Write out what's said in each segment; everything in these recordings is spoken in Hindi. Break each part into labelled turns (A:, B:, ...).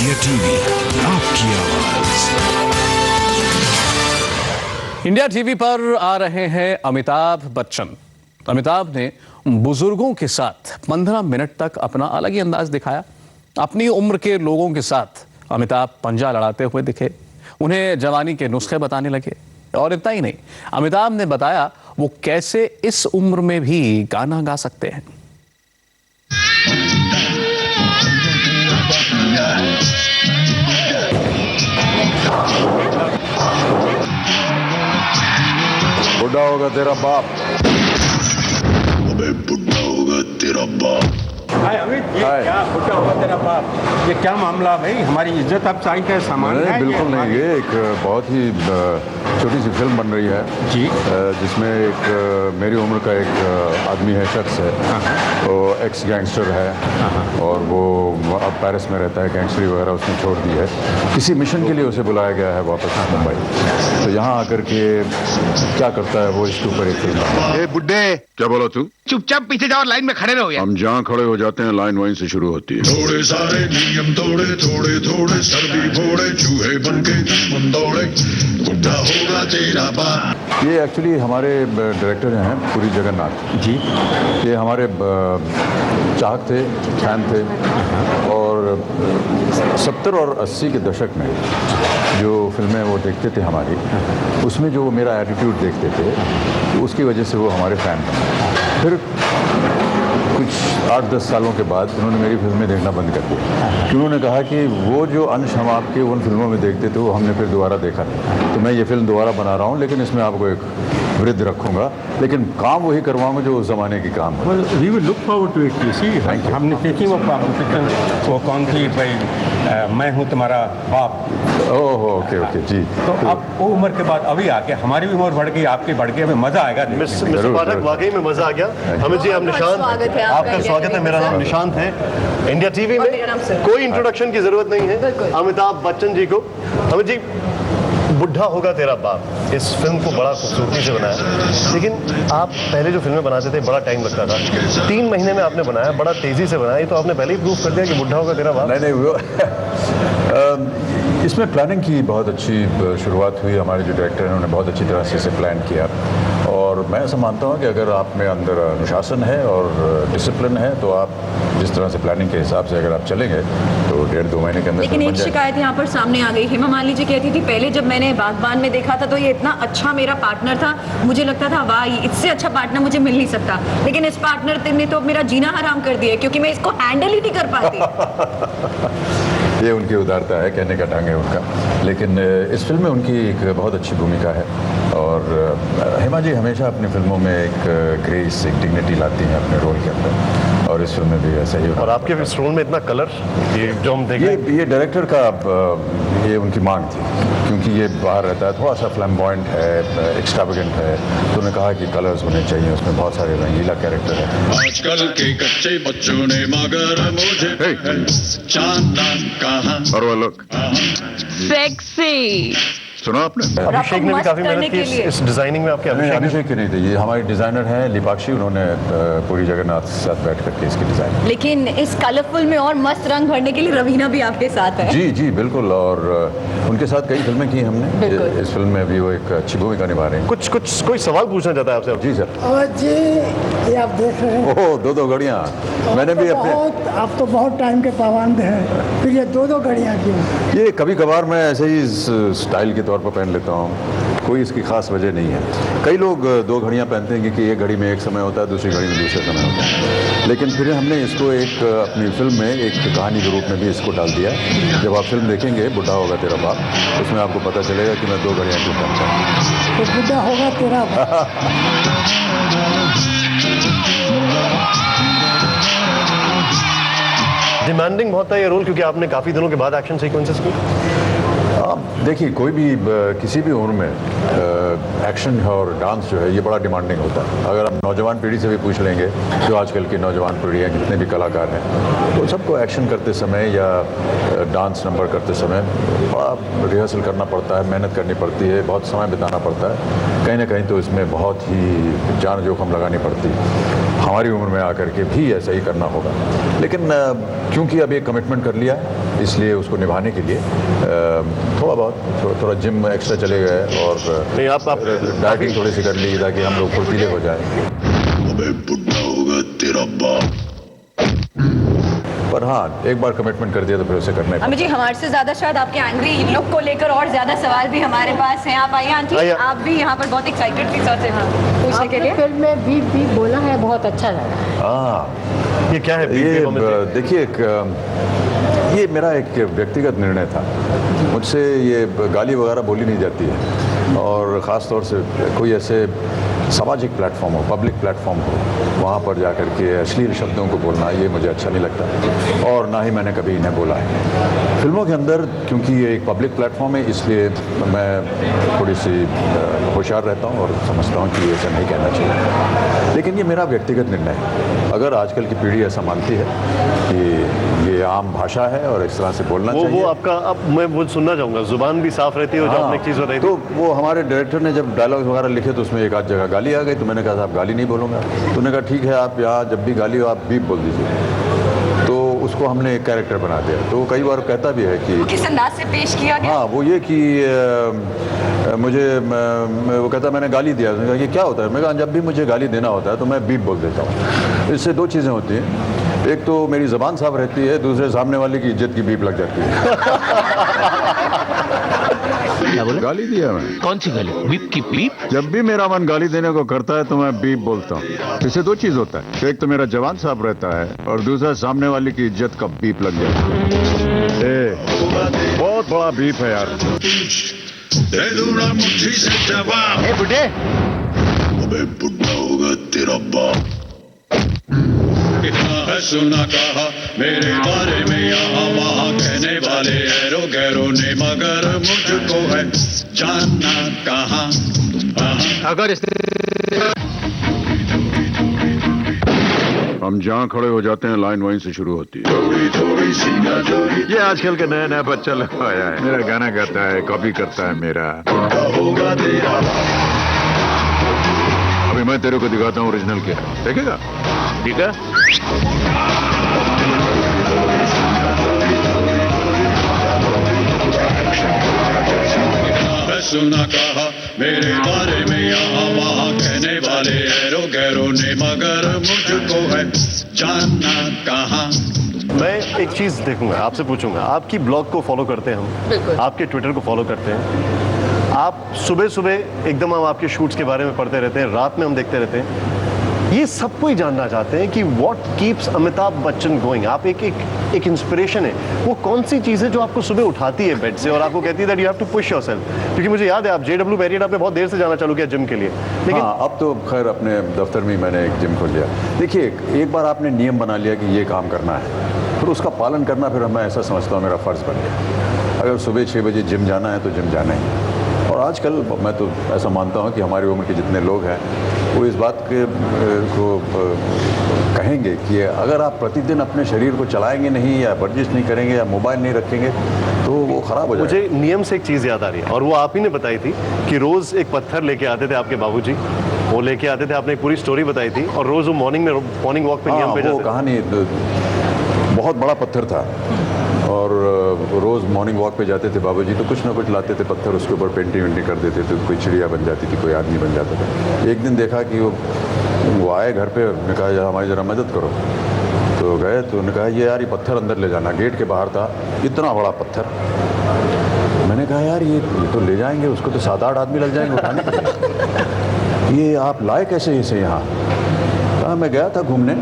A: इंडिया टीवी आपकी आवाज।
B: इंडिया टीवी पर आ रहे हैं अमिताभ बच्चन। अमिताभ ने बुजुर्गों के साथ 15 मिनट तक अपना अलग ही अंदाज दिखाया। अपनी उम्र के लोगों के साथ अमिताभ पंजा लड़ाते हुए दिखे, उन्हें जवानी के नुस्खे बताने लगे। और इतना ही नहीं, अमिताभ ने बताया वो कैसे इस उम्र में भी गाना गा सकते हैं।
C: बुढ़ा होगा तेरा बाप।
A: अबे बुढ़ा होगा तेरा बाप।
D: हाय अमित, ये क्या बुढ़ा होगा तेरा बाप? ये क्या मामला भाई? हमारी इज्जत अब साई का सामान है?
C: बिल्कुल नहीं, ये एक बहुत ही छोटी सी फिल्म बन रही है
D: जी,
C: जिसमें एक मेरी उम्र का एक आदमी है, शख्स है, वो एक्स गैंगस्टर है और वो अब पेरिस में रहता है। गैंगस्टरी वगैरह उसने छोड़ दी है, किसी मिशन के लिए उसे बुलाया गया है वापस मुंबई। तो यहाँ आकर के क्या करता है वो, इसके ऊपर एक फिल्म।
E: बुड्ढे,
C: क्या बोला तू?
E: चुपचाप पीछे जाओ, लाइन में खड़े रहो यार।
C: हम जहाँ खड़े हो जाते हैं लाइन वहीं से शुरू होती है।
A: थोड़े सारे नियम तोड़े, थोड़े थोड़े सर्दी फोड़े, चूहे बनके मन दौड़े, बुढ़ा होगा तेरा बाप।
C: ये एक्चुअली हमारे डायरेक्टर हैं पुरी जगन्नाथ
D: जी,
C: ये हमारे चाहक थे, फैन थे और 70 और 80 के दशक में जो फिल्में वो देखते थे हमारी, उसमें जो मेरा एटीट्यूड देखते थे, तो उसकी वजह से वो हमारे फ़ैन बने। फिर कुछ 8-10 सालों के बाद उन्होंने मेरी फिल्में देखना बंद कर दिया, कि उन्होंने कहा कि वो जो अंश हम आपके उन फिल्मों में देखते थे वो हमने फिर दोबारा देखा नहीं। तो मैं ये फिल्म दोबारा बना रहा हूँ, लेकिन इसमें आपको एक वृद्ध रखूँगा, लेकिन काम वही करवाऊँगा जो उस ज़माने की काम है।
D: We will look forward to it.
C: Thank you.
D: हमने देखी वो पिक्चर, वो कौन थी भाई, मैं हूँ तुम्हारा बाप।
C: ओह ओके ओके जी।
D: तो अब वो उम्र के बाद अभी आके हमारी भी उम्र बढ़ गई, आपकी बढ़ गई, हमें मजा आएगा।
F: मिस्टर पाठक, वाकई में मजा आ गया। अमित जी, आप निशांत, आपका स्वागत है। मेरा नाम निशांत है। इंडिया टीवी में कोई इंट्रोडक्शन की जरूरत नहीं है अमिताभ बच्चन जी को। अमित जी, बुढ़ा होगा तेरा बाप, इस फिल्म को बड़ा खूबसूरती से बनाया, लेकिन आप पहले जो फिल्में बनाते थे बड़ा टाइम लगता था, 3 महीने में आपने बनाया, बड़ा तेजी से बनाया। तो आपने पहले ही प्रूव कर दिया कि बुढ़ा होगा तेरा बाप।
C: नहीं वो इसमें प्लानिंग की बहुत अच्छी शुरुआत हुई। हमारे जो डायरेक्टर हैं उन्होंने बहुत अच्छी तरह से इसे प्लान किया, और मैं ऐसा मानता हूँ कि अगर आप में अंदर अनुशासन है और डिसिप्लिन है तो आप जिस तरह से प्लानिंग के हिसाब से अगर आप चलेंगे तो 1.5-2 महीने के अंदर।
G: लेकिन एक शिकायत यहाँ पर सामने आ गई। हेमा मालिनी जी कहती थी पहले जब मैंने बागबान में देखा था तो ये इतना अच्छा मेरा पार्टनर था, मुझे लगता था वाह इससे अच्छा पार्टनर मुझे मिल नहीं सकता, लेकिन इस पार्टनर ने तो मेरा जीना हराम कर दिया क्योंकि मैं इसको हैंडल ही नहीं कर पाती।
C: ये उनकी उदारता है, कहने का ढंग है उनका, लेकिन इस फिल्म में उनकी एक बहुत अच्छी भूमिका है। और हेमा जी हमेशा अपनी फिल्मों में एक ग्रेस, एक डिग्निटी लाती हैं अपने रोल के अंदर, और इस फिल्म में भी ऐसा ही।
F: और आपके इस रोल में इतना कलर, ये जो हम देख रहे हैं,
C: ये डायरेक्टर का ये उनकी मांग थी, क्योंकि ये बाहर रहता है, थोड़ा सा फ्लैम्बॉयंट है, एक्स्ट्रावेगेंट है, तो उन्होंने कहा कि कलर्स होने चाहिए, उसमें बहुत सारे रंगीला कैरेक्टर है।
A: आजकल के कच्चे बच्चों ने मगर मुझे चांदन कहा और वो लोग
G: सेक्सी।
C: सुना आपने?
F: अभिषेक ने भी काफी मेहनत की इस डिजाइनिंग में। आपके
C: नहीं, अभिषेक की नहीं थी, ये हमारे डिजाइनर हैं लिपाक्षी, उन्होंने पूरी जगन्नाथ के साथ बैठ करके इसकी डिजाइन।
G: लेकिन इस कलरफुल में और मस्त रंग भरने के लिए रवीना भी आपके साथ है।
C: जी जी बिल्कुल, और उनके साथ कई फिल्में की हमने। इस फिल्म में भी वो एक अच्छी भूमिका निभा रहे हैं।
F: कुछ कोई सवाल पूछना चाहता है आपसे?
C: जी सर।
H: जी, ये आप देख रहे हैं।
C: ओह, 2-2 घड़ियाँ। मैंने भी अपने,
H: आप तो बहुत टाइम के पाबंद हैं, फिर ये 2-2 घड़ियाँ क्यों?
C: ये कभी कभार मैं ऐसे ही स्टाइल के तौर पर पहन लेता हूँ, कोई इसकी खास वजह नहीं है। कई लोग 2 घड़ियाँ पहनते हैं क्योंकि एक घड़ी में एक समय होता है, दूसरी घड़ी में दूसरा समय होता है, लेकिन फिर हमने इसको एक अपनी फिल्म में एक कहानी के रूप में भी इसको डाल दिया। जब आप फिल्म देखेंगे बुढ़ा होगा तेरा बाप, उसमें आपको पता चलेगा कि मैं 2 घड़ियाँ क्यों पहनता हूँ।
H: तो बुढ़ा होगा तेरा बाप।
F: डिमांडिंग बहुत है ये रोल, क्योंकि आपने काफी दिनों के बाद एक्शन सीक्वेंसेस की।
C: आप देखिए, कोई भी किसी भी उम्र में एक्शन और डांस जो है ये बड़ा डिमांडिंग होता है। अगर आप नौजवान पीढ़ी से भी पूछ लेंगे, जो आजकल की नौजवान पीढ़ी है, जितने भी कलाकार हैं, तो सबको एक्शन करते समय या डांस नंबर करते समय बड़ा रिहर्सल करना पड़ता है, मेहनत करनी पड़ती है, बहुत समय बिताना पड़ता है। कहीं ना कहीं तो इसमें बहुत ही जान जोखिम लगानी पड़ती है। हमारी उम्र में आकर के भी ऐसा ही करना होगा, लेकिन क्योंकि अब ये कमिटमेंट कर लिया है इसलिए उसको निभाने के लिए थोड़ा बहुत थोड़ा जिम एक्स्ट्रा चले गए और
F: नहीं आप
C: डाइटिंग थोड़ी सी कर ली ताकि हम लोग फुर्तीले हो जाए।
A: अबे बुड्ढा होगा तेरा बाप।
C: पर हाँ, एक बार कमिटमेंट कर दिया तो फिर उसे करना है।
G: अमित जी, हमारे से ज्यादा शायद आपके एंग्री लुक को लेकर और ज्यादा सवाल भी हमारे पास हैं। आप आइए आंटी,
F: आइए।
G: आप भी यहाँ पर बहुत एक्साइटेड थी सर से पूछने के लिए।
I: फिल्म में बीप बीप बोला है, बहुत अच्छा लगा।
C: हाँ,
F: ये क्या है?
C: ये देखिए, ये मेरा एक व्यक्तिगत निर्णय था। मुझसे ये गाली वगैरह बोली नहीं जाती है, और ख़ास तौर से कोई ऐसे सामाजिक प्लेटफॉर्म हो, पब्लिक प्लेटफॉर्म हो, वहाँ पर जा कर के अश्लील शब्दों को बोलना ये मुझे अच्छा नहीं लगता, और ना ही मैंने कभी इन्हें बोला है। फिल्मों के अंदर क्योंकि ये एक पब्लिक प्लेटफॉर्म है, इसलिए मैं थोड़ी सी होशियार रहता हूँ और समझता हूँ कि ऐसा नहीं कहना चाहिए। लेकिन ये मेरा व्यक्तिगत निर्णय है। अगर आजकल की पीढ़ी ऐसा मानती है कि ये आम भाषा है और इस तरह से बोलना चाहिए,
F: वो आपका, अब मैं वो सुनना चाहूँगा, जुबान भी साफ रहती है। जो आपने एक चीज़ बताई
C: तो वो हमारे डायरेक्टर ने जब डायलॉग वगैरह लिखे तो उसमें एक आध जगह गाली आ गई, तो मैंने कहा साहब गाली नहीं बोलूँगा। तो उन्होंने कहा ठीक है, आप यहाँ जब भी गाली हो आप बीप बोल दीजिए। तो उसको हमने एक कैरेक्टर बना दिया। तो कई बार कहता भी है कि
G: किस अंदाज से पेश किया गया?
C: हाँ, वो ये कि मुझे वो कहता मैंने गाली दिया। उसने कहा ये क्या होता है? मैं कहा जब भी मुझे गाली देना होता है तो मैं बीप बोल देता हूँ। इससे दो चीज़ें होती हैं, एक तो मेरी ज़बान साफ रहती है, दूसरे सामने वाले की इज्जत की बीप लग जाती है।
E: क्या बोले?
C: गाली दिया मैं।
E: कौन सी गाली? बीप की बीप?
C: जब भी मेरा मन गाली देने को करता है तो मैं बीप बोलता हूँ। इससे दो चीज़ होता है, एक तो मेरा जवान साफ रहता है और दूसरा सामने वाले की इज्जत का बीप लग जाता है। बहुत बड़ा बीप है यार।
A: दे दूंगा मुट्ठी से जवाब।
E: ए बुड्ढे,
A: अबे बुड्ढा होगा तेरा बाप। कितना है सुना कहा मेरे बारे में यहाँ वहाँ, कहने वाले ऐरो गैरो ने, मगर मुझको है जानना कहाँ।
E: अगर इस
C: हम जहाँ खड़े हो जाते हैं लाइन वहीं से शुरू होती है।
A: थोड़ी थोड़ी सीना चोरी
C: ये आजकल का नया नया बच्चा लगवाया है, मेरा गाना गाता है, कॉपी करता है मेरा।
A: बुड्ढा होगा तेरा।
C: अभी मैं तेरे को दिखाता हूँ ओरिजिनल क्या है, देखेगा?
E: ठीक है?
A: सुना कहा मेरे बारे में यहाँ वहाँ, कहने वाले ऐरो गैरो ने, मगर मुझको है जानना कहाँ।
F: मैं एक चीज़ देखूंगा, आपसे पूछूंगा, आपकी ब्लॉग को फॉलो करते हैं हम, आपके ट्विटर को फॉलो करते हैं, आप सुबह सुबह एकदम हम आपके शूट्स के बारे में पढ़ते रहते हैं, रात में हम देखते रहते हैं। ये सब कोई जानना चाहते हैं कि what keeps Amitabh Bachchan going. आप एक इंस्पिरेशन है, वो कौन सी चीज़ है जो आपको सुबह उठाती है बेड से और आपको कहती है that you have to push yourself? क्योंकि मुझे याद है आप JW मैरियट आपने बहुत देर से जाना चालू किया जिम के लिए, लेकिन
C: हाँ, अब तो खैर अपने दफ्तर में मैंने एक जिम खोल लिया। देखिए, एक बार आपने नियम बना लिया कि ये काम करना है, फिर उसका पालन करना फिर मैं ऐसा समझता हूँ मेरा फ़र्ज़ बन गया। अगर सुबह 6 बजे जिम जाना है तो जिम जाना ही है। और आजकल मैं तो ऐसा मानता हूँ कि हमारी उम्र के जितने लोग हैं वो इस बात को कहेंगे कि अगर आप प्रतिदिन अपने शरीर को चलाएंगे नहीं, या वर्जिश नहीं करेंगे, या मोबाइल नहीं रखेंगे, तो वो ख़राब हो जाएगा।
F: मुझे नियम से एक चीज़ याद आ रही है, और वो आप ही ने बताई थी कि रोज़ एक पत्थर लेके आते थे आपके बाबूजी, वो लेके आते थे, आपने एक पूरी स्टोरी बताई थी, और रोज़ वो मॉर्निंग वॉक पे नियम पे
C: वो
F: जाते थे।
C: कहानी बहुत बड़ा पत्थर था, और रोज़ मॉर्निंग वॉक पे जाते थे बाबूजी, तो कुछ ना कुछ लाते थे पत्थर, उसके ऊपर पेंटिंग वेंटिंग कर देते थे, कोई चिड़िया बन जाती थी, कोई आदमी बन जाता था। एक दिन देखा कि वो आए घर पे, उन्होंने कहा यार हमारी ज़रा मदद करो। तो गए तो उन्होंने कहा ये यार ये पत्थर अंदर ले जाना। गेट के बाहर था इतना बड़ा पत्थर। मैंने कहा यार ये तो ले जाएंगे, उसको तो 7-8 आदमी लग जाएंगे उठाने के लिए, ये आप लाए कैसे इसे यहाँ? कहा मैं गया था घूमने,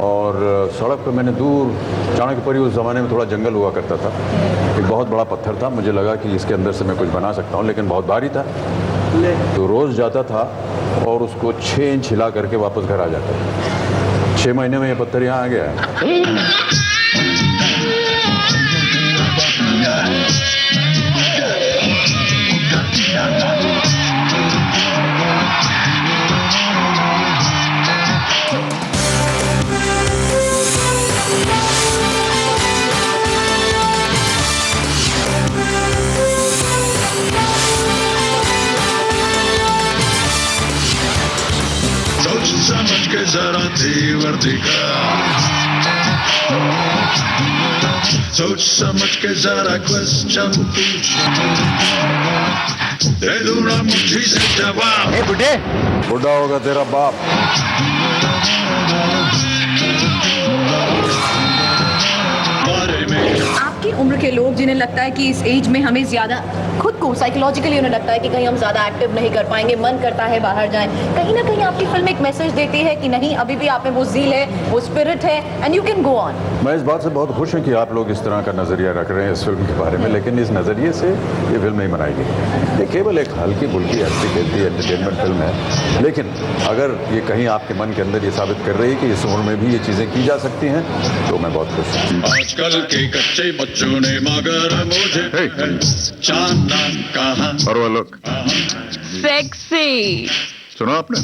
C: और सड़क पे मैंने दूर चाणक्यपुरी, उस ज़माने में थोड़ा जंगल हुआ करता था, एक बहुत बड़ा पत्थर था, मुझे लगा कि इसके अंदर से मैं कुछ बना सकता हूँ, लेकिन बहुत भारी था। तो रोज़ जाता था और उसको 6 इंच हिला करके वापस घर आ जाता था। 6 महीने में ये पत्थर यहाँ आ गया है।
A: सोच समझ के जरा तेवर दिखा, सोच समझ के जरा क्वेश्चन पूछ, दे दूंगा मुट्ठी से जवाब।
E: बुढ़े
C: बुढ़ा होगा तेरा बाप।
A: बारे में
G: आपकी उम्र के लोग जिन्हें लगता है कि इस एज में हमें ज़्यादा खुद को साइकोलॉजिकली उन्हें लगता है कि कहीं हम ज़्यादा एक्टिव नहीं कर पाएंगे, मन करता है बाहर जाएं, कहीं ना कहीं आपकी फिल्म एक मैसेज देती है कि नहीं, अभी भी आप में वो ज़ील है, वो स्पिरिट है, and you can go on.
C: मैं इस बात से बहुत खुश हूँ कि आप लोग इस तरह का नज़रिया रख रहे हैं इस फिल्म के बारे में, लेकिन इस नज़रिए से ये फिल्म नहीं बनाई गई। ये केवल एक हल्की फुल्की हंसी खेलती एंटरटेनमेंट फिल्म है, लेकिन अगर ये कहीं आपके मन के अंदर ये साबित कर रही है कि इस उम्र में भी ये चीज़ें की जा सकती हैं, तो मैं बहुत खुश हूँ।
A: आजकल के कच्चे बच्चों ने मगर मुझे जानना कहा।
C: और वो लोग
I: सेक्सी।
C: सुना आपने?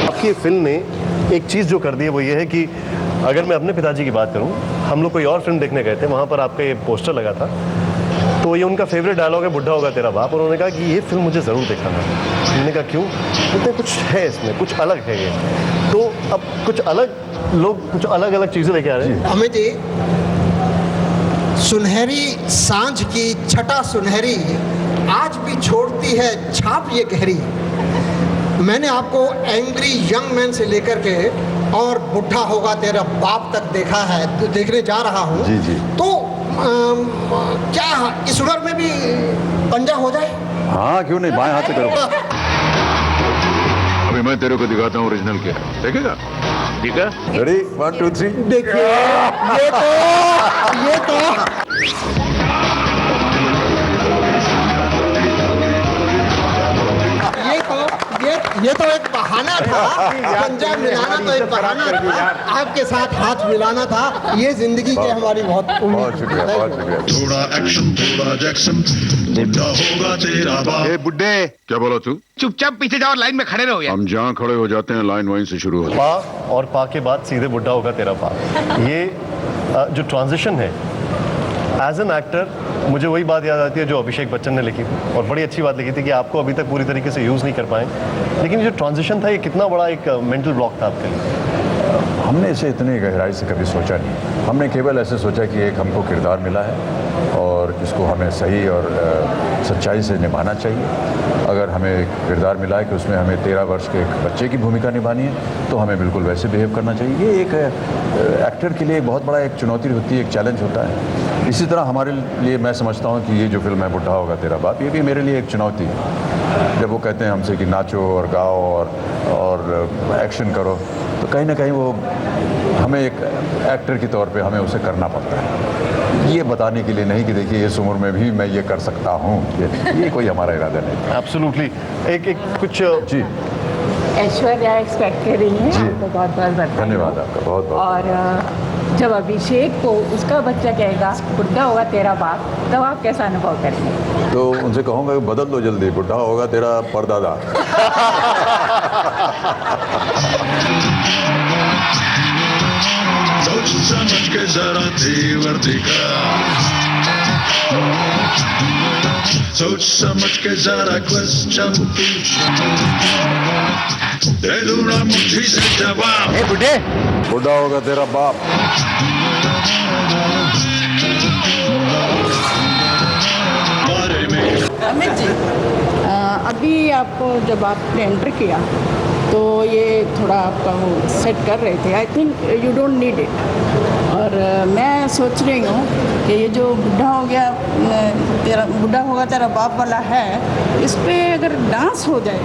F: आपकी फिल्म ने एक चीज़ जो कर दी है वो ये है कि अगर मैं अपने पिताजी की बात करूं, हम लोग कोई और फिल्म देखने गए थे, वहाँ पर आपका ये पोस्टर लगा था, तो ये उनका फेवरेट डायलॉग है, बुढ़ा होगा तेरा बाप, और उन्होंने कहा कि ये फिल्म मुझे ज़रूर देखना है। मैंने कहा क्यों? कहते कुछ है इसमें, कुछ अलग है ये। तो अब कुछ अलग लोग कुछ अलग अलग चीज़ें लेके आ रहे हैं।
J: अमित जी, सुनहरी सांझ की छटा सुनहरी आज भी छोड़ती है छाप ये गहरी। मैंने आपको एंग्री यंग मैन से लेकर के और बुढ़ा होगा तेरा बाप तक देखा है, तो देखने जा रहा हूँ।
C: जी जी।
J: तो क्या इस उम्र में भी पंजा हो जाए?
C: हाँ क्यों नहीं, बाएं हाथ से करो। अभी मैं तेरे को दिखाता हूँ ओरिजिनल क्या है, देखेगा?
E: ठीक है।
C: रेडी 1 2 3
J: देखिए ये तो ये तो एक बहाना था। पंजाब मिलाना तो एक बहाना था, आपके साथ हाथ मिलाना था। ये जिंदगी के हमारी बहुत
C: शुक्रिया, बहुत शुक्रिया।
A: थोड़ा एक्शन थोड़ा जैक्शन, बुढ़ा होगा तेरा बाप।
E: ए बुड्ढे,
C: क्या बोला तू?
E: चुपचाप पीछे जाओ, लाइन में खड़े रहो यार।
C: हम जहाँ खड़े हो जाते हैं लाइन वहीं से शुरू होती है।
F: पा और पा के बाद सीधे बुढ़ा होगा तेरा बाप। ये जो ट्रांजिशन है एज एन एक्टर, मुझे वही बात याद आती है जो अभिषेक बच्चन ने लिखी थी, और बड़ी अच्छी बात लिखी थी कि आपको अभी तक पूरी तरीके से यूज़ नहीं कर पाए, लेकिन ये जो ट्रांजिशन था ये कितना बड़ा एक मेंटल ब्लॉक था आपके लिए।
C: हमने इसे इतनी गहराई से कभी सोचा नहीं। हमने केवल ऐसे सोचा कि एक हमको किरदार मिला है और इसको हमें सही और सच्चाई से निभाना चाहिए। अगर हमें एक किरदार मिला है कि उसमें हमें 13 वर्ष के एक बच्चे की भूमिका निभानी है, तो हमें बिल्कुल वैसे बिहेव करना चाहिए। ये एक एक्टर के लिए एक बहुत बड़ा एक चुनौती होती है, एक चैलेंज होता है। इसी तरह हमारे लिए मैं समझता हूँ कि ये जो फिल्म है बुढ़ा होगा तेरा बाप, ये भी मेरे लिए एक चुनौती है। जब वो कहते हैं हमसे कि नाचो और गाओ और एक्शन करो, तो कहीं ना कहीं वो हमें एक एक्टर के तौर पे हमें उसे करना पड़ता है। ये बताने के लिए नहीं कि देखिए इस उम्र में भी मैं ये कर सकता हूँ, ये कोई हमारा इरादा नहीं।
F: एब्सोल्युटली। एक कुछ
C: जी
I: ऐश्वर्या एक्सपेक्ट कर रही है, आपको बहुत बहुत बधाई।
C: धन्यवाद आपका, बहुत बहुत।
I: और जब अभिषेक को उसका बच्चा कहेगा बुढ़ा होगा तेरा बाप, तब आप कैसा अनुभव करेंगे?
C: तो उनसे कहूँगा कि बदल दो जल्दी, बुढ़ा होगा तेरा परदादा।
A: सोच समझ के जरा तेवर दिखा, सोच समझ के जरा क्वेश्चन पूछ, दे दूंगा मुट्ठी से जवाब।
E: ए बुड्ढे,
C: बुढ़ा होगा तेरा बाप।
A: बारे में
K: अमित जी, अभी आपको जब आपने एंटर किया तो ये थोड़ा आपका वो सेट कर रहे थे। I think you don't need it. और मैं सोच रही हूँ कि ये जो बुढ़ा होगा तेरा बाप वाला है, इस पे अगर डांस हो जाए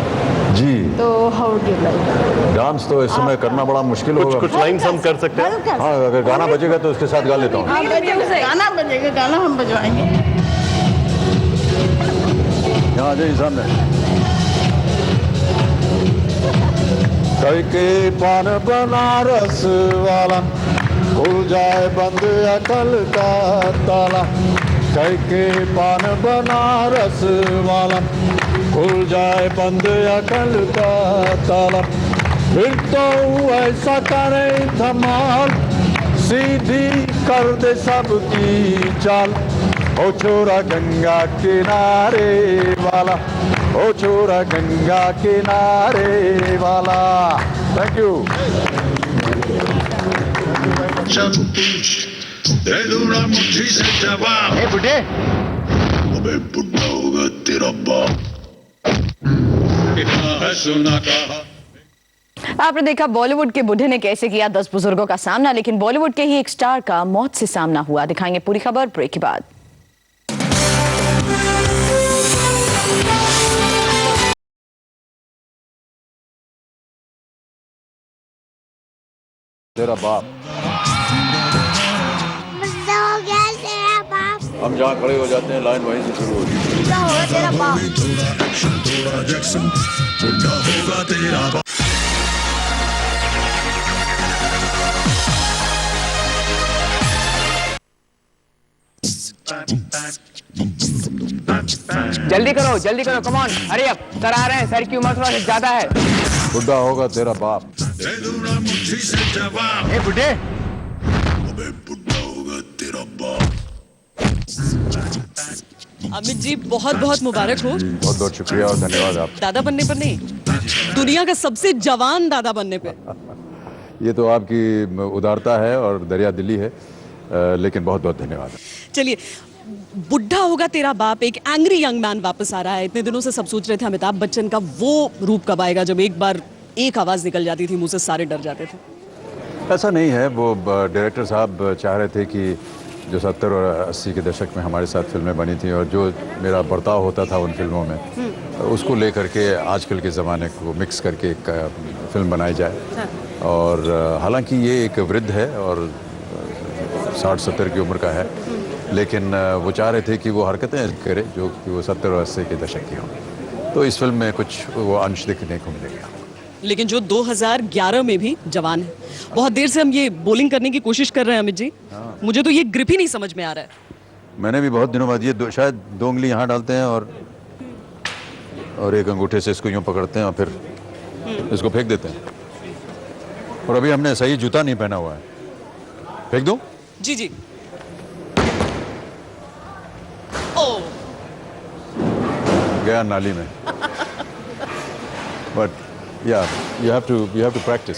C: जी
K: तो हाउ डू लाइक?
C: डांस तो इस समय करना बड़ा मुश्किल होगा।
F: कुछ लाइन्स हम कर सकते हैं।
C: हाँ, अगर गाना बजेगा तो उसके साथ गा लेता हूँ।
K: गाना बजेगा, गाना हम बजवाएंगे।
C: यहाँ आ जाइए सामने। कई के पान बनारस वाला, खुल जाए बंद अकल का ताला। कई के पान बनारस वाला, खुल जाए बंद अकल का ताला। फिर तो ऐसा करे धमाल, सीधी कर दे सबकी चाल। ओ छोरा गंगा किनारे वाला, ओ छोरा गंगा किनारे वाला। Thank you.
A: सब कुछ दे दूंगा मुट्ठी से जवाब।
E: ए बुढ़े,
A: अबे बुढ़ा होगा तेरा बाप। कितना है सुना कहा।
G: आपने देखा बॉलीवुड के बुढ़े ने कैसे किया 10 बुजुर्गों का सामना, लेकिन बॉलीवुड के ही एक स्टार का मौत से सामना हुआ। दिखाएंगे पूरी खबर ब्रेक के बाद।
C: तेरा बाप।
L: हो गया तेरा बाप।
C: हम जहाँ खड़े हो जाते हैं लाइन वहीं से शुरू होती है।
L: तेरा बाप।
A: थोड़ा एक्शन थोड़ा जैक्सन, बुढ़ा होगा तेरा बाप।
E: जल्दी करो, come on, hurry up. Sir आ रहे हैं, सर की उम्र थोड़ा ज्यादा है।
C: बुढ़ा होगा तेरा बाप।
A: दे दूंगा मुट्ठी से जवाब।
E: ए बुढ़े,
A: अबे बुढ़ा होगा तेरा बाप।
M: अमित जी बहुत बहुत मुबारक हो।
C: बहुत बहुत शुक्रिया और धन्यवाद आप।
M: दादा बनने पर नहीं, दुनिया का सबसे जवान दादा बनने पे।
C: ये तो आपकी उदारता है और दरिया दिली है, लेकिन बहुत बहुत धन्यवाद।
M: चलिए, बुढ़ा होगा तेरा बाप, एक एंग्री यंग मैन वापस आ रहा है। इतने दिनों से सब सोच रहे थे अमिताभ बच्चन का वो रूप कब आएगा जब एक बार एक आवाज निकल जाती थी मुंह से, सारे डर जाते थे।
C: ऐसा नहीं है, वो डायरेक्टर साहब चाह रहे थे कि जो 70 और 80 के दशक में हमारे साथ फिल्में बनी थी और जो मेरा बर्ताव होता था उन फिल्मों में, उसको लेकर के आजकल के ज़माने को मिक्स करके एक फिल्म बनाई जाए। और हालांकि ये एक वृद्ध है और 60-70 की उम्र का है, लेकिन वो चाह रहे थे कि वो हरकतें करे जो कि वो 70 और 80 के दशक की हों। तो इस फिल्म में कुछ वो अंश दिखने को मिलेगा।
M: लेकिन जो 2011 में भी जवान है। बहुत देर से हम ये बॉलिंग करने की कोशिश कर रहे हैं अमित जी, मुझे तो ये ग्रिप ही नहीं समझ में आ रहा है।
C: मैंने भी बहुत दिनों बाद ये शायद 2 उंगली यहाँ डालते हैं और एक अंगूठे से इसको यूँ पकड़ते हैं और फिर इसको फेंक देते हैं। और अभी हमने सही जूता नहीं पहना हुआ है। फेंक दूँ?
M: जी जी। ओ,
C: गया नाली में। बट या यू हैव टू प्रैक्टिस।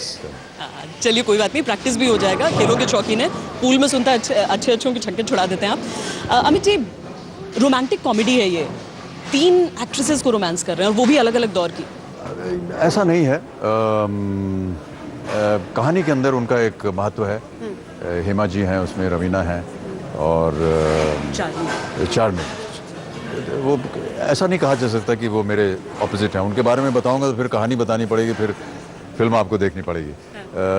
M: चलिए कोई बात नहीं, प्रैक्टिस भी हो जाएगा। खेलों के शौकीन है, पूल में सुनता है अच्छे के छक्के छुड़ा देते हैं आप। अमित जी, रोमांटिक कॉमेडी है ये, 3 एक्ट्रेसेस को रोमांस कर रहे हैं और वो भी अलग अलग दौर की।
C: ऐसा नहीं है, कहानी के अंदर उनका एक महत्व है। हेमा जी हैं उसमें, रवीना है और चार्मी। वो ऐसा नहीं कहा जा सकता कि वो मेरे ऑपोजिट हैं। उनके बारे में बताऊंगा तो फिर कहानी बतानी पड़ेगी, फिर फिल्म आपको देखनी पड़ेगी।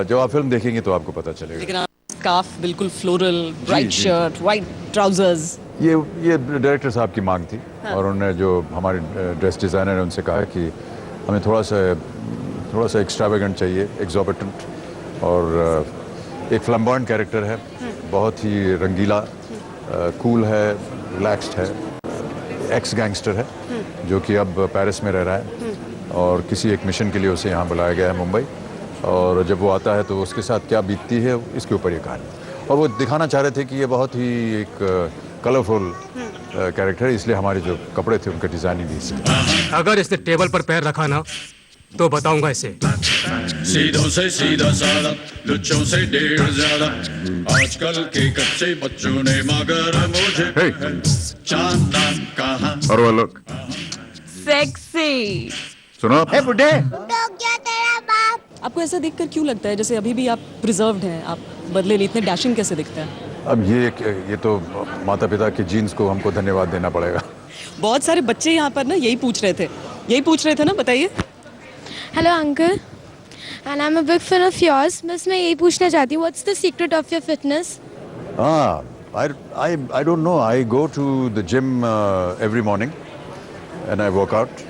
C: जब आप फिल्म देखेंगे तो आपको पता चलेगा।
M: लेकिन स्कार्फ बिल्कुल floral, bright shirt, white trousers,
C: ये डायरेक्टर साहब की मांग थी। और उन्होंने जो हमारे ड्रेस डिज़ाइनर है उनसे कहा कि हमें थोड़ा सा एक्स्ट्रावेगेंट चाहिए, एग्जॉर्बिटेंट। और एक फ्लैम्बॉयंट कैरेक्टर है, बहुत ही रंगीला, कूल है, रिलैक्स्ड है, एक्स गैंगस्टर है जो कि अब पेरिस में रह रहा है और किसी एक मिशन के लिए उसे यहाँ बुलाया गया है मुंबई। और जब वो आता है तो उसके साथ क्या बीतती है इसके ऊपर ये कहानी। और वो दिखाना चाह रहे थे कि ये बहुत ही एक कलरफुल कैरेक्टर है, इसलिए हमारे जो कपड़े थे उनका डिज़ाइनिंग भी इसलिए।
N: अगर इसने टेबल पर पैर रखा ना तो बताऊंगा इसे।
A: सीधों से सीधा साधा, लुच्चों से ढेर ज्यादा, आजकल के कच्चे बच्चों ने मगर मुझे चांद नाम कहा।
C: और वो लोग
M: सेक्सी।
C: सुनो
E: ए बुढ़े,
L: क्या तेरा बाप।
M: आपको ऐसा देखकर क्यों लगता है जैसे अभी भी आप प्रिजर्व्ड हैं, आप बदले नहीं, इतने डैशिंग कैसे दिखते हैं?
C: अब ये तो माता पिता के जीन्स को हमको धन्यवाद देना पड़ेगा।
M: बहुत सारे बच्चे यहाँ पर ना यही पूछ रहे थे ना, बताइए।
L: Hello uncle, and I am a big fan of yours. बस मैं यही पूछना चाहती हूँ, what's the secret of your fitness?
C: I don't know. I go to the gym every morning and I work out.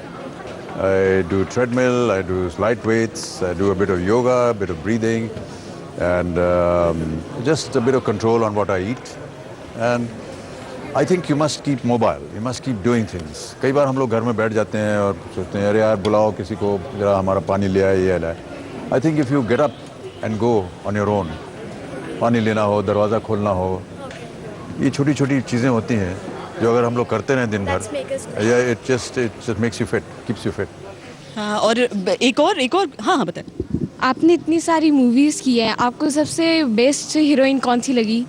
C: I do treadmill, I do light weights, I do a bit of yoga, a bit of breathing, and just a bit of control on what I eat. And I think you must keep mobile. You must keep doing things. कई बार हम लोग घर में बैठ जाते हैं और सोचते हैं अरे यार बुलाओ किसी को, जरा हमारा पानी ले आए, ये लाए। I think if you get up and go on your own, पानी लेना हो, दरवाज़ा खोलना हो, ये छोटी छोटी चीज़ें होती हैं जो अगर हम लोग करते रहें दिन भर, it just makes you fit, keeps you fit.
M: हाँ, और एक और हाँ हाँ बताएं।
L: आपने इतनी सारी मूवीज़ की है, आपको सबसे बेस्ट हीरोइन कौन सी लगी?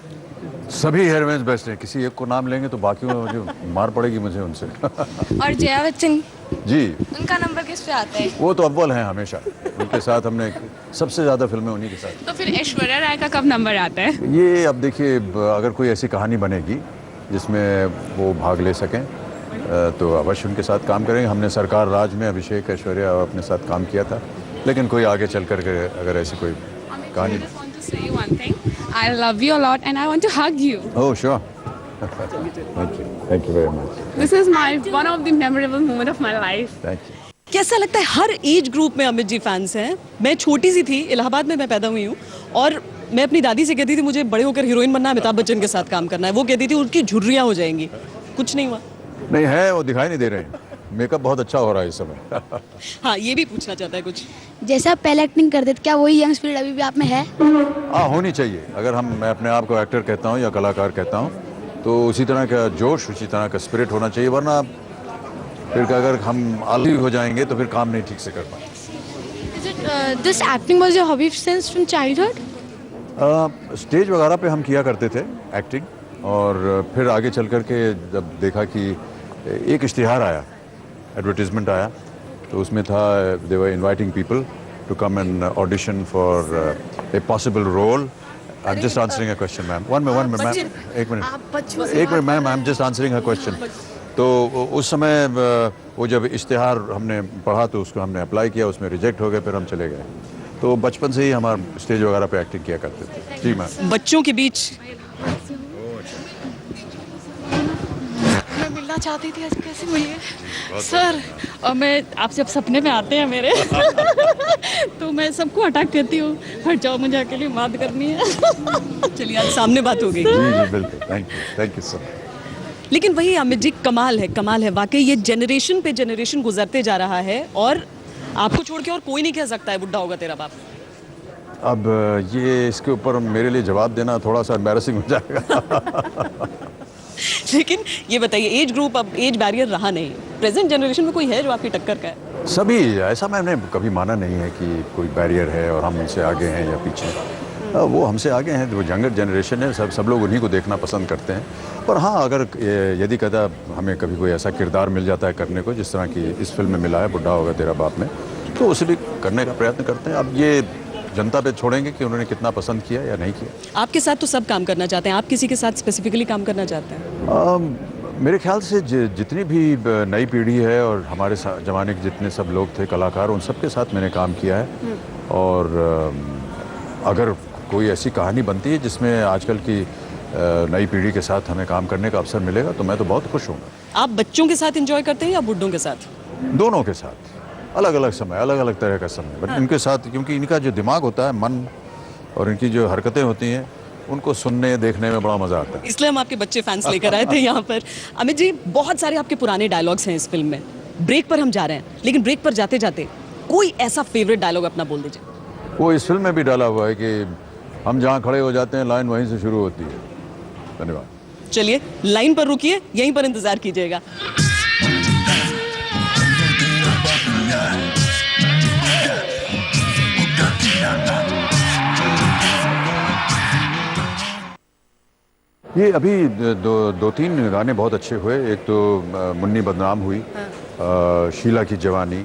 C: सभी हीरोइंस बेस्ट हैं, किसी एक को नाम लेंगे तो बाकी मुझे मार पड़ेगी मुझे उनसे।
L: और जया बच्चन
C: जी,
L: उनका नंबर किस पे आता है?
C: वो तो अव्वल हैं हमेशा, उनके साथ हमने सबसे ज़्यादा फिल्में उन्हीं के साथ।
I: तो फिर ऐश्वर्या राय का कब नंबर आता है?
C: ये अब देखिए, अगर कोई ऐसी कहानी बनेगी जिसमें वो भाग ले सकें तो अवश्य उनके साथ काम करेंगे। हमने सरकार राज में अभिषेक, ऐश्वर्या अपने साथ काम किया था, लेकिन कोई आगे चल कर के अगर ऐसी कोई कहानी।
I: I love you a lot and I want to hug you.
C: Oh, sure. Thank you very much.
I: This is one of the memorable moment of my life.
C: Thank you.
M: कैसा लगता है, हर एज ग्रुप में अमित जी फैंस हैं। मैं छोटी सी थी, इलाहाबाद में मैं पैदा हुई हूँ, और मैं अपनी दादी से कहती थी मुझे बड़े होकर हीरोइन बनना है, अमिताभ बच्चन के साथ काम करना है। वो कहती थी उनकी झुर्रियाँ हो जाएंगी, कुछ नहीं हुआ।
C: नहीं है, वो दिखाई नहीं दे रहे हैं। मेकअप बहुत अच्छा हो रहा है इस समय।
M: हाँ, ये भी पूछना चाहता है कुछ।
L: जैसे आप पहले एक्टिंग करते थे, क्या वही यंग स्पिरिट अभी भी आप में है?
C: हाँ, होनी चाहिए। अगर मैं अपने आप को एक्टर कहता हूँ या कलाकार कहता हूँ, तो उसी तरह का जोश, उसी तरह का स्पिरिट होना चाहिए, वरना फिर अगर हम आलसी हो जाएंगे तो फिर काम नहीं ठीक से कर पाएंगे।
L: This acting was your hobby since from childhood?
C: Stage वगैरह पे हम किया करते थे एक्टिंग, और फिर आगे चल कर के जब देखा कि एक इश्तिहार आया, एडवर्टीजमेंट आया, तो उसमें था they were inviting people to come and audition for a possible role. I am just answering a question ma'am, one minute ma'am, एक मिनट ma'am, I am just answering a question. तो उस समय वो जब इश्तिहार हमने पढ़ा तो उसको हमने अप्लाई किया, उसमें रिजेक्ट हो गए, फिर हम चले गए। तो बचपन से ही हमारा स्टेज वगैरह पे एक्टिंग किया करते थे। जी मैम।
M: बच्चों के बीच
I: मैं मिलना चाहती थी, आज कैसे मिलिए सर? और मैं आपसे अब सपने में आते हैं मेरे तो मैं सबको अटैक करती हूँ, हट जाओ, मुझे अकेली बात करनी है।
M: चलिए, आज सामने बात हो गई।
C: जी बिल्कुल, थैंक यू सर।
M: लेकिन वही अमित जी, कमाल है वाकई। ये जनरेशन पे जनरेशन गुजरते जा रहा है, और आपको छोड़ के और कोई नहीं कह सकता है बुढ़ा होगा तेरा बाप।
C: अब ये इसके ऊपर मेरे लिए जवाब देना थोड़ा सा एम्बैरेसिंग हो जाएगा।
M: लेकिन ये बताइए, एज ग्रुप, अब एज बैरियर रहा नहीं, प्रेजेंट जनरेशन में कोई है जो आपकी टक्कर का है?
C: सभी, ऐसा मैंने कभी माना नहीं है कि कोई बैरियर है और हम उनसे आगे हैं या पीछे। वो हमसे आगे हैं, वो यंगर जनरेशन है, सब लोग उन्हीं को देखना पसंद करते हैं। पर हाँ, अगर यदि कदा हमें कभी कोई ऐसा किरदार मिल जाता है करने को, जिस तरह की इस फिल्म में मिला है, बुढ़ा होगा तेरा बाप में, तो उसे भी करने का प्रयत्न करते हैं। अब ये जनता पे छोड़ेंगे कि उन्होंने कितना पसंद किया या नहीं किया।
M: आपके साथ तो सब काम करना चाहते हैं, आप किसी के साथ स्पेसिफिकली काम करना चाहते हैं?
C: मेरे ख्याल से जितनी भी नई पीढ़ी है और हमारे ज़माने के जितने सब लोग थे कलाकार, उन सब के साथ मैंने काम किया है। और अगर कोई ऐसी कहानी बनती है जिसमें आजकल की नई पीढ़ी के साथ हमें काम करने का अवसर मिलेगा, तो मैं तो बहुत खुश हूँगा।
M: आप बच्चों के साथ एंजॉय करते हैं या बुढ़ों के साथ?
C: दोनों के साथ, अलग अलग समय, अलग अलग तरह का समय, बट इनके साथ, क्योंकि इनका जो दिमाग होता है, मन, और इनकी जो हरकतें होती हैं, उनको सुनने देखने में बड़ा मज़ा आता है।
M: इसलिए हम आपके बच्चे फैंस लेकर आए थे यहाँ पर। अमित जी, बहुत सारे आपके पुराने डायलॉग्स हैं इस फिल्म में। ब्रेक पर हम जा रहे हैं, लेकिन ब्रेक पर जाते जाते कोई ऐसा फेवरेट डायलॉग अपना बोल दीजिए।
C: वो इस फिल्म में भी डाला हुआ है कि हम जहाँ खड़े हो जाते हैं, लाइन वहीं से शुरू होती है। धन्यवाद।
M: चलिए, लाइन पर रुकिए, यहीं पर इंतजार कीजिएगा।
C: ये अभी दो तीन गाने बहुत अच्छे हुए। एक तो मुन्नी बदनाम हुई, शीला की जवानी,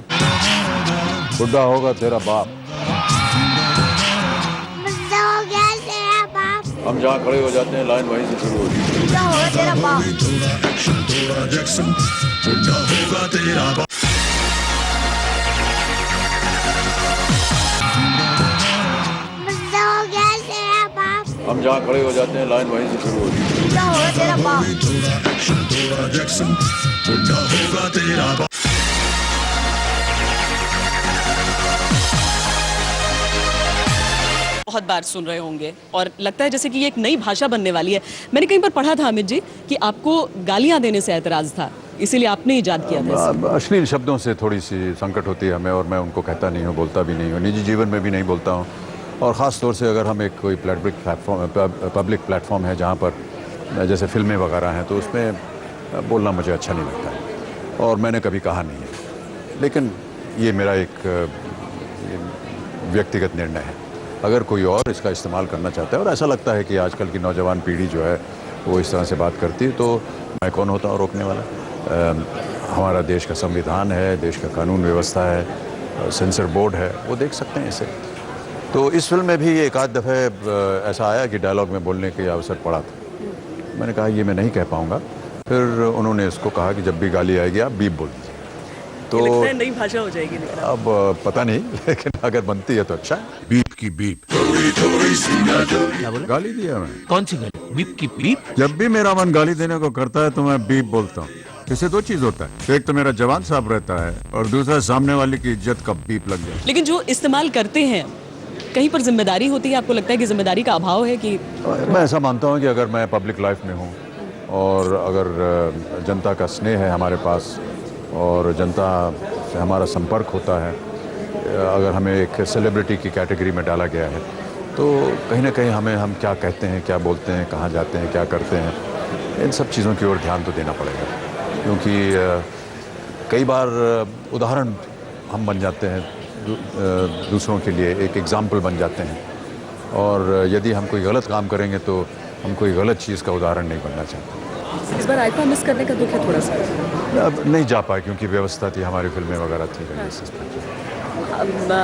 C: बुढ़ा होगा तेरा बाप, हम जहाँ खड़े हो जाते हैं, लाइन वहीं से शुरू होती है। बुढ़ा होगा तेरा बाप, बुढ़ा होगा तेरा बाप। हम जहाँ खड़े हो जाते हैं, लाइन वहीं से शुरू होती है। बुढ़ा होगा तेरा बाप, बुढ़ा होगा तेरा बाप।
M: बहुत बार सुन रहे होंगे, और लगता है जैसे कि ये एक नई भाषा बनने वाली है। मैंने कहीं पर पढ़ा था अमित जी कि आपको गालियां देने से एतराज़ था, इसीलिए आपने इजाद किया था।
C: अश्लील शब्दों से थोड़ी सी संकट होती है हमें, और मैं उनको कहता नहीं हूँ, बोलता भी नहीं हूँ, निजी जीवन में भी नहीं बोलता हूँ। और ख़ास तौर से अगर हम एक कोई पब्लिक प्लेटफॉर्म है जहाँ पर जैसे फिल्में वगैरह हैं, तो उसमें बोलना मुझे अच्छा नहीं लगता है और मैंने कभी कहा नहीं है। लेकिन ये मेरा एक व्यक्तिगत निर्णय है। अगर कोई और इसका इस्तेमाल करना चाहता है और ऐसा लगता है कि आजकल की नौजवान पीढ़ी जो है वो इस तरह से बात करती है, तो मैं कौन होता हूँ रोकने वाला। हमारा देश का संविधान है, देश का कानून व्यवस्था है, सेंसर बोर्ड है, वो देख सकते हैं इसे। तो इस फिल्म में भी एक आध दफ़े ऐसा आया कि डायलॉग में बोलने के अवसर पड़ा था। मैंने कहा ये मैं नहीं कह पाऊँगा। फिर उन्होंने इसको कहा कि जब भी गाली आएगी आप बीप बोल दीजिए।
M: तो लगता है नई भाषा हो जाएगी।
C: अब पता नहीं, लेकिन अगर बनती है तो अच्छा।
O: बीप की बीप।
C: क्या बोला? गाली दिया मैं।
O: कौन सी गाली? बीप की बीप।
C: जब भी मेरा मन गाली देने को करता है तो मैं बीप बोलता हूँ। इससे दो चीज होता है, एक तो मेरा जवान साफ रहता है और दूसरा सामने वाले की इज्जत का बीप लग जाए।
M: लेकिन जो इस्तेमाल करते हैं कहीं पर जिम्मेदारी होती है, आपको लगता है कि जिम्मेदारी का अभाव है? कि
C: मैं ऐसा मानता हूँ कि अगर मैं पब्लिक लाइफ में हूँ और अगर जनता का स्नेह है हमारे पास और जनता से हमारा संपर्क होता है, अगर हमें एक सेलिब्रिटी की कैटेगरी में डाला गया है, तो कहीं ना कहीं हम क्या कहते हैं, क्या बोलते हैं, कहाँ जाते हैं, क्या करते हैं, इन सब चीज़ों की ओर ध्यान तो देना पड़ेगा। क्योंकि कई बार उदाहरण हम बन जाते हैं दूसरों के लिए, एक एग्जाम्पल बन जाते हैं, और यदि हम कोई गलत काम करेंगे तो हम कोई गलत चीज़ का उदाहरण नहीं बनना चाहते।
M: इस बार आईफा मिस करने का दुख है थोड़ा सा?
C: अब नहीं जा पाए क्योंकि व्यवस्था थी, हमारी फिल्में वगैरह थी।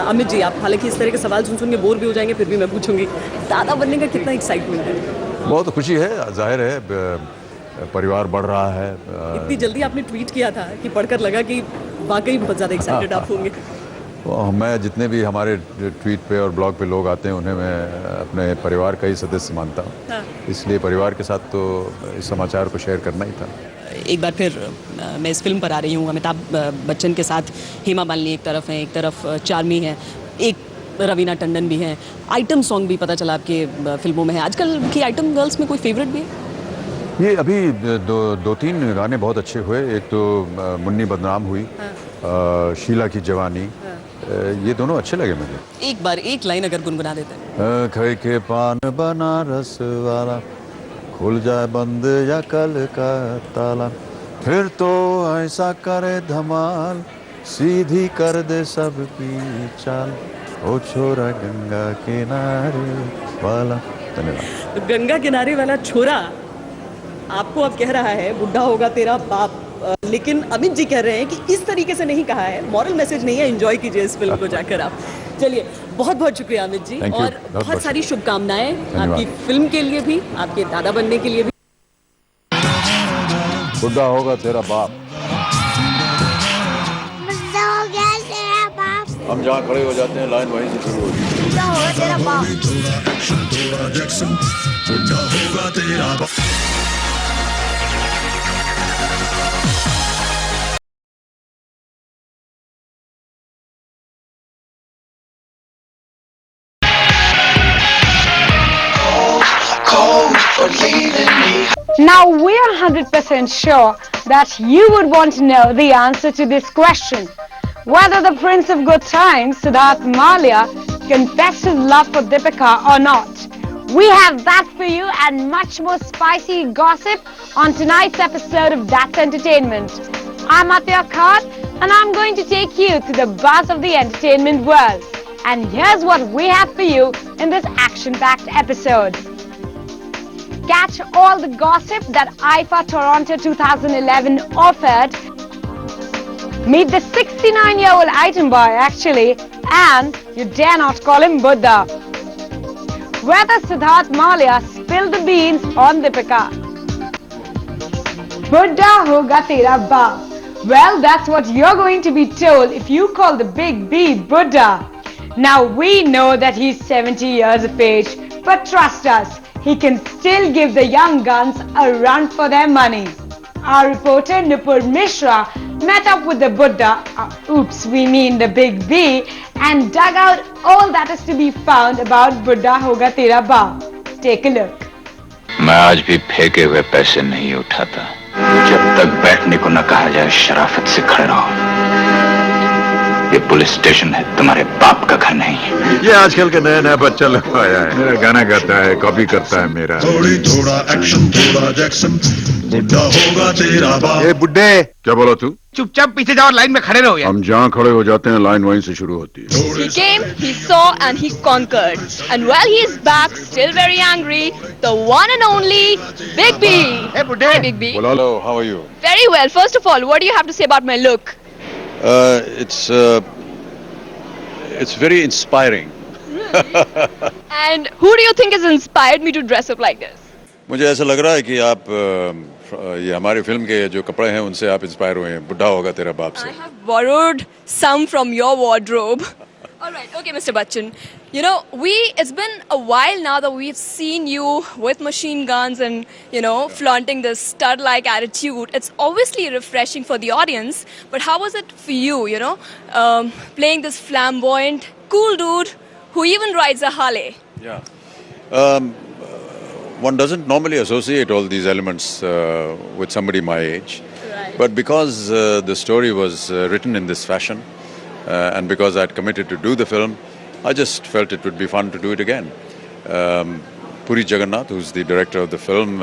M: अमित जी, आप हालांकि इस तरह के सवाल सुन के बोर भी हो जाएंगे, फिर भी मैं पूछूंगी, दादा बनने का कितना एक्साइटमेंट है?
C: बहुत खुशी है, जाहिर है परिवार बढ़ रहा है।
M: इतनी जल्दी आपने ट्वीट किया था कि पढ़कर लगा कि वाकई बहुत ज़्यादा एक्साइटेड आप होंगे।
C: मैं जितने भी हमारे ट्वीट पे और ब्लॉग पे लोग आते हैं उन्हें मैं अपने परिवार का ही सदस्य मानता हूँ। हाँ। इसलिए परिवार के साथ तो इस समाचार को शेयर करना ही था।
M: एक बार फिर मैं इस फिल्म पर आ रही हूँ। अमिताभ बच्चन के साथ हेमा मालिनी एक तरफ हैं, एक तरफ चार्मी है, एक रवीना टंडन भी हैं। आइटम सॉन्ग भी पता चला आपके फिल्मों में है। आजकल की आइटम गर्ल्स में कोई फेवरेट भी है?
C: ये अभी दो तीन गाने बहुत अच्छे हुए। एक तो मुन्नी बदनाम हुई, हाँ। शीला की जवानी, हाँ। ये दोनों अच्छे लगे मुझे।
M: एक बार एक लाइन अगर गुनगुना देते हैं।
C: खै के पान बनारस वाला, खुल जाए बंद या कल का ताला, फिर तो ऐसा करे धमाल, सीधी कर दे सबकी चाल, ओ छोरा गंगा किनारे वाला। धन्यवाद।
M: गंगा किनारे वाला छोरा आपको अब कह रहा है बुढ़ा होगा तेरा बाप, लेकिन अमित जी कह रहे हैं कि इस तरीके से नहीं कहा है, मॉरल मैसेज नहीं है, एंजॉय कीजिए इस फिल्म को जाकर आप। चलिए, बहुत बहुत शुक्रिया अमित जी, और बहुत सारी शुभकामनाएं आपकी फिल्म के लिए भी, आपके दादा बनने के लिए भी।
C: बुढ़ा होगा तेरा बाप।
L: बुढ़ा हो गया तेरा बाप।
C: हम जहाँ खड़े हो जाते हैं लाइन वहीं से शुरू होती है।
L: बुढ़ा होगा तेरा बाप।
A: बुढ़ा होगा तेरा बाप।
P: Now we are 100% sure that you would want to know the answer to this question. Whether the Prince of Good Times, Siddharth Malia, confessed his love for Deepika or not. We have that for you and much more spicy gossip on tonight's episode of That's Entertainment. I'm Atya Khan and I'm going to take you to the buzz of the entertainment world. And here's what we have for you in this action-packed episode. Catch all the gossip that IFA Toronto 2011 offered. Meet the 69-year-old item boy actually, and you dare not call him Buddha. Whether Siddharth Malia spilled the beans on Deepika. Buddha hoga tera baap. Well, that's what you're going to be told if you call the big B Buddha. Now we know that he's 70 years of age, but trust us, he can still give the young guns a run for their money. Our reporter Nupur Mishra met up with the Buddha, we mean the big B, and dug out all that is to be found about Buddha Hoga Tera Baap. Take a look.
Q: मैं आज भी फेंके हुए पैसे नहीं उठाता, जब तक बैठने को न कहा जाए शराफत से खड़े रहो। ये पुलिस स्टेशन है, तुम्हारे बाप का घर नहीं।
C: ये आजकल के नया नया बच्चा लगवाया है, मेरा गाना गाता है, कॉपी करता है मेरा।
A: थोड़ा एक्शन थोड़ा जैक्सन, बुढ़ा होगा तेरा बाप।
C: ए बुड्ढे, क्या बोला तू?
E: चुपचाप पीछे जाओ और लाइन में खड़े रहो यार।
C: हम जहाँ खड़े हो जाते हैं लाइन वहीं से शुरू होती है।
R: He came, he saw and he conquered. And while he is back, still very angry, the one and only Big B. Hey, Hi, Big B.
C: Hello, how are you?
R: Very well. First of all, what do you have to say about my look?
C: It's very inspiring.
R: And who do you think has inspired me to dress up like this?
C: मुझे ऐसा लग रहा है कि आप ये हमारी फिल्म के जो कपड़े हैं उनसे आप इंस्पायर हुए हैं। बुढ़ा होगा तेरा बाप से।
R: I have borrowed some from your wardrobe. All right, okay, Mr. Bachchan. You know, it's been a while now that we've seen you with machine guns and, flaunting this stud-like attitude. It's obviously refreshing for the audience, but how was it for you, playing this flamboyant, cool dude who even rides a Harley?
C: Yeah. One doesn't normally associate all these elements with somebody my age. Right. But because the story was written in this fashion, and because I'd committed to do the film, I just felt it would be fun to do it again. Puri Jagannath, who's the director of the film,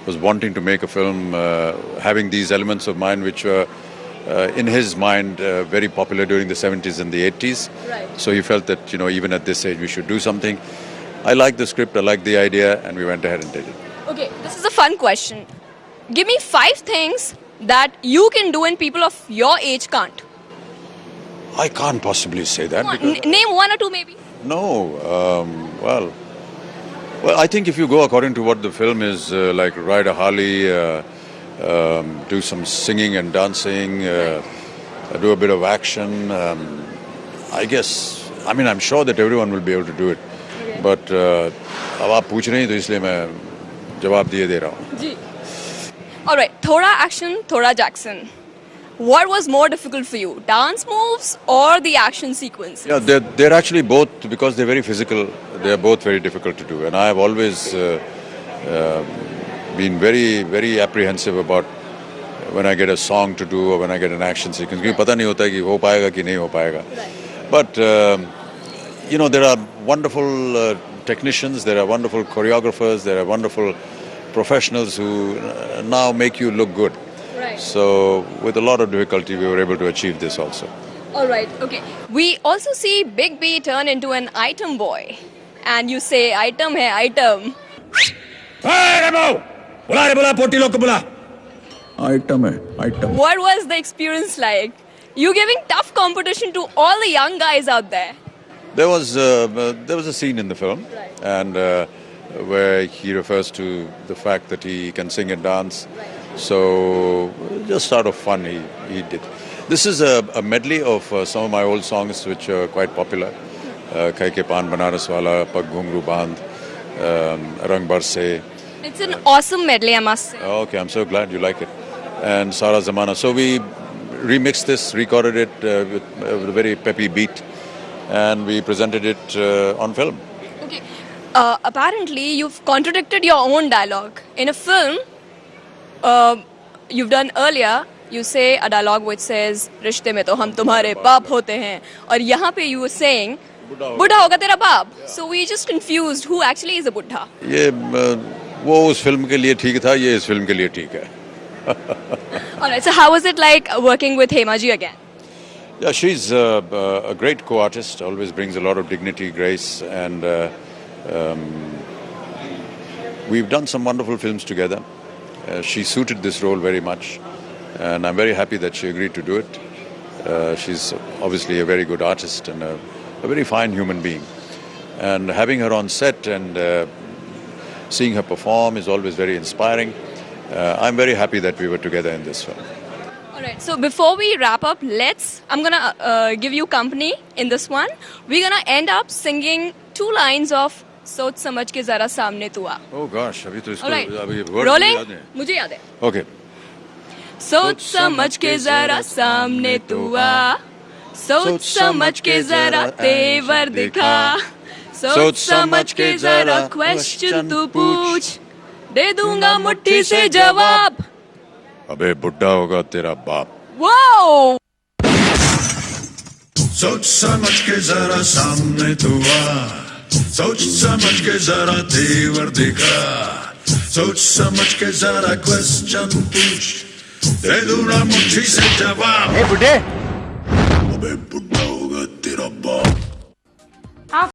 C: was wanting to make a film having these elements of mine which were, in his mind, very popular during the 70s and the 80s. Right. So he felt that, even at this age we should do something. I liked the script, I liked the idea, and we went ahead and did it.
R: Okay, this is a fun question. Give me 5 things that you can do and people of your age can't.
C: I can't possibly say that.
R: Name 1 or 2 maybe.
C: No, well, I think if you go according to what the film is, like ride a Harley, do some singing and dancing, do a bit of action, I'm sure that everyone will be able to do it. But अब आप पूछ रही हैं तो इसलिए मैं जवाब दे रहा हूँ।
R: जी। All right, थोड़ा action, थोड़ा Jackson. What was more difficult for you, dance moves or the action sequences?
C: Yeah, they're actually both, because they're very physical. They are both very difficult to do, and I have always been very, very apprehensive about when I get a song to do or when I get an action sequence. क्योंकि पता नहीं होता कि हो पाएगा कि नहीं हो पाएगा। But there are wonderful technicians, there are wonderful choreographers, there are wonderful professionals who now make you look good.
R: Right.
C: So, with a lot of difficulty, we were able to achieve this also.
R: All right, okay. We also see Big B turn into an item boy. And you say, item hai, item.
A: Hey, Remo! Bula, poti log ko bula.
C: Item hai, item.
R: What was the experience like? You giving tough competition to all the young guys out there.
C: There was a scene in the film, right, and where he refers to the fact that he can sing and dance. Right. So just out of fun, he did. This is a medley of some of my old songs which are quite popular. Khai ke Paan Banaras Wala, Pag Ghungru Bandh, Rang Barse.
R: It's an awesome medley, I must say.
C: Okay, I'm so glad you like it. And Sara Zamana. So we remixed this, recorded it with a very peppy beat, and we presented it on film.
R: Okay. Apparently, you've contradicted your own dialogue. In a film you've done earlier, you say a dialogue which says, रिश्ते में तो हम तुम्हारे बाप होते हैं, और यहाँ पे you were saying, बुढ़ा होगा तेरा बाप. So we just confused who actually is a बुढ़ा.
C: ये वो उस फिल्म के लिए ठीक था, ये इस फिल्म के लिए ठीक है.
R: Alright, so how was it like working with Hema ji again?
C: Yeah, she's a great co-artist, always brings a lot of dignity, grace, and we've done some wonderful films together. She suited this role very much, and I'm very happy that she agreed to do it. She's obviously a very good artist and a very fine human being. And having her on set and seeing her perform is always very inspiring. I'm very happy that we were together in this film.
R: Alright, so before we wrap up, I'm gonna give you company in this one. We're gonna end up singing 2 lines of सोच समझ के जरा सामने तू आ.
C: Oh gosh, अभी तो इसको
R: अभी रोलिंग मुझे याद है.
C: Okay.
R: सोच समझ के जरा सामने तू आ, सोच समझ के जरा तेवर दिखा, सोच समझ के जरा क्वेश्चन तू पूछ, दे दूंगा मुट्ठी से जवाब.
C: अबे बुड्ढा होगा तेरा बाप.
R: Wow!
A: सोच समझ के जरा सामने तू आ, सोच समझ के जरा तेवर दिखा, सोच समझ के जरा क्वेश्चन पूछ, दे दूंगा मुट्ठी से जवाब।
D: बुड्ढे
A: अबे बुड्ढा होगा तेरा बाप।